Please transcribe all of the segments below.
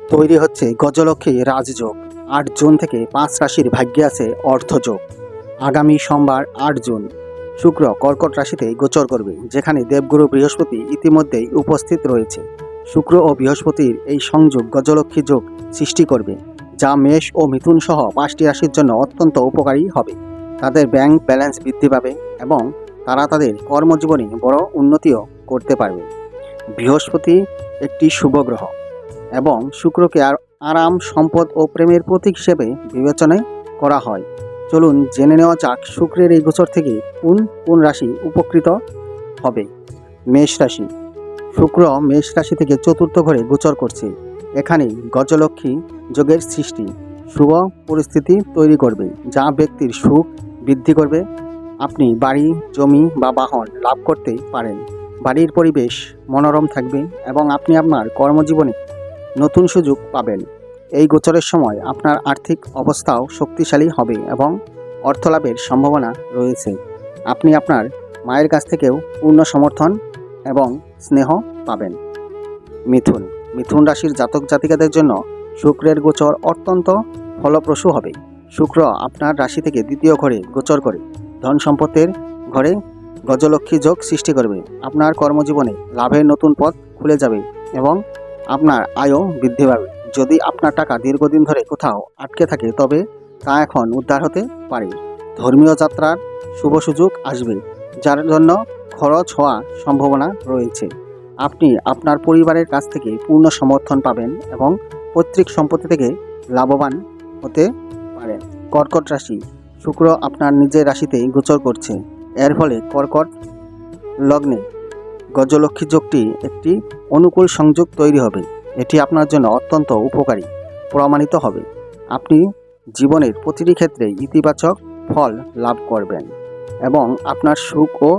তৈরি হচ্ছে গজলক্ষ্মী রাজযোগ। ৮ জুন থেকে ৫ রাশির ভাগ্যে আছে অর্থযোগ। আগামী সোমবার ৮ জুন শুক্র কর্কট রাশিতে গোচর করবে, যেখানে দেবগুরু বৃহস্পতি ইতিমধ্যেই উপস্থিত রয়েছে। শুক্র ও বৃহস্পতির এই সংযোগ গজলক্ষ্মী যোগ সৃষ্টি করবে, যা মেষ ও মিথুন সহ ৫টি রাশির জন্য অত্যন্ত উপকারী হবে। তাদের ব্যাংক ব্যালেন্স বৃদ্ধি পাবে এবং তারা তাদের কর্মজীবনে বড় উন্নতিও করতে পারবে। বৃহস্পতি একটি শুভ গ্রহ এবং শুক্রকে আরাম, সম্পদ ও প্রেমের প্রতীক হিসেবে বিবেচনা করা হয়। চলুন জেনে নেওয়া যাক শুক্রের এই গোচর থেকে কোন রাশি উপকৃত হবে। মেষ রাশি। শুক্র মেষ রাশি থেকে চতুর্থ ঘরে গোচর করছে। এখানে গজলক্ষ্মী যোগের সৃষ্টি শুভ পরিস্থিতি তৈরি করবে, যা ব্যক্তির সুখ বৃদ্ধি করবে। আপনি বাড়ি, জমি বা বাহন লাভ করতে পারেন। বাড়ির পরিবেশ মনোরম থাকবে এবং আপনি আপনার কর্মজীবনে নতুন সুযোগ পাবেন। এই গোচরের সময় আপনার আর্থিক অবস্থাও শক্তিশালী হবে এবং অর্থলাভের সম্ভাবনা রয়েছে। আপনি আপনার মায়ের কাছ থেকেও পূর্ণ সমর্থন এবং স্নেহ পাবেন। মিথুন রাশির জাতক জাতিকাদের জন্য শুক্রের গোচর অত্যন্ত ফলপ্রসূ হবে। শুক্র আপনার রাশি থেকে দ্বিতীয় ঘরে গোচর করে ধন সম্পদের ঘরে গজলক্ষ্মী যোগ সৃষ্টি করবে। আপনার কর্মজীবনে লাভের নতুন পথ খুলে যাবে এবং আপনার আয়ও বৃদ্ধি পাবে। যদি আপনার টাকা দীর্ঘদিন ধরে কোথাও আটকে থাকে, তবে তা এখন উদ্ধার হতে পারে। ধর্মীয় যাত্রার শুভ সুযোগ আসবে, যার জন্য খরচ হওয়া সম্ভাবনা রয়েছে। আপনি আপনার পরিবারের কাছ থেকে পূর্ণ সমর্থন পাবেন এবং পৈতৃক সম্পত্তি থেকে লাভবান হতে পারেন। কর্কট রাশি। শুক্র আপনার নিজের রাশিতেই গোচর করছে। এর ফলে কর্কট লগ্নে গজলক্ষ্মী যোগটি একটি অনুকূল সংযোগ তৈরি হবে। এটি আপনার জন্য অত্যন্ত উপকারী প্রমাণিত হবে। আপনি জীবনের প্রতিটি ক্ষেত্রে ইতিবাচক ফল লাভ করবেন এবং আপনার সুখ ও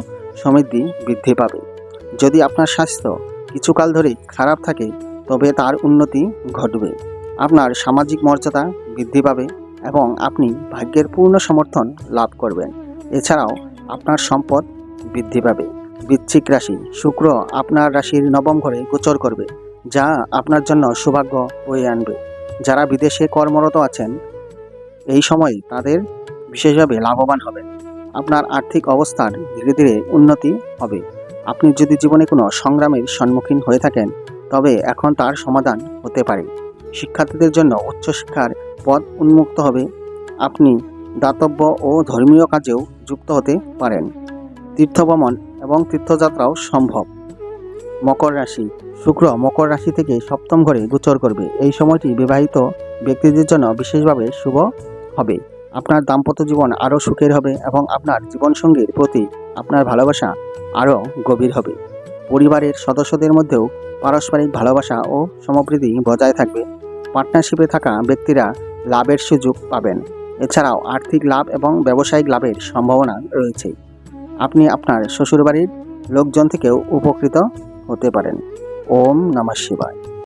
সমৃদ্ধি বৃদ্ধি পাবে। যদি আপনার স্বাস্থ্য কিছুকাল ধরেই খারাপ থাকে, তবে তার উন্নতি ঘটবে। আপনার সামাজিক মর্যাদা বৃদ্ধি পাবে এবং আপনি ভাগ্যের পূর্ণ সমর্থন লাভ করবেন। এছাড়াও আপনার সম্পদ বৃদ্ধি পাবে। বৃশ্চিক রাশি। শুক্র আপনার রাশির নবম ঘরে গোচর করবে, যা আপনার জন্য সৌভাগ্য বয়ে আনবে। যারা বিদেশে কর্মরত আছেন, এই সময় তাদের বিশেষভাবে লাভবান হবেন। আপনার আর্থিক অবস্থার ধীরে ধীরে উন্নতি হবে। আপনি যদি জীবনে কোনো সংগ্রামের সম্মুখীন হয়ে থাকেন, তবে এখন তার সমাধান হতে পারে। শিক্ষার্থীদের জন্য উচ্চশিক্ষার পথ উন্মুক্ত হবে। আপনি দাতব্য ও ধর্মীয় কাজেও যুক্ত হতে পারেন। তীর্থভ্রমণ এবং তীর্থযাত্রাও সম্ভব। মকর রাশি। শুক্র মকর রাশি থেকে সপ্তম ঘরে গোচর করবে। এই সময়টি বিবাহিত ব্যক্তিদের জন্য বিশেষভাবে শুভ হবে। আপনার দাম্পত্য জীবন আরও সুখের হবে এবং আপনার জীবনসঙ্গীর প্রতি আপনার ভালোবাসা আরও গভীর হবে। পরিবারের সদস্যদের মধ্যেও পারস্পরিক ভালোবাসা ও সমপ্রীতি বজায় থাকবে। পার্টনারশিপে থাকা ব্যক্তিরা লাভের সুযোগ পাবেন। এছাড়াও আর্থিক লাভ এবং ব্যবসায়িক লাভের সম্ভাবনা রয়েছে। আপনি আপনার শ্বশুরবাড়ির লোকজন থেকেও উপকৃত হতে পারেন। ওম নমঃ শিবায়।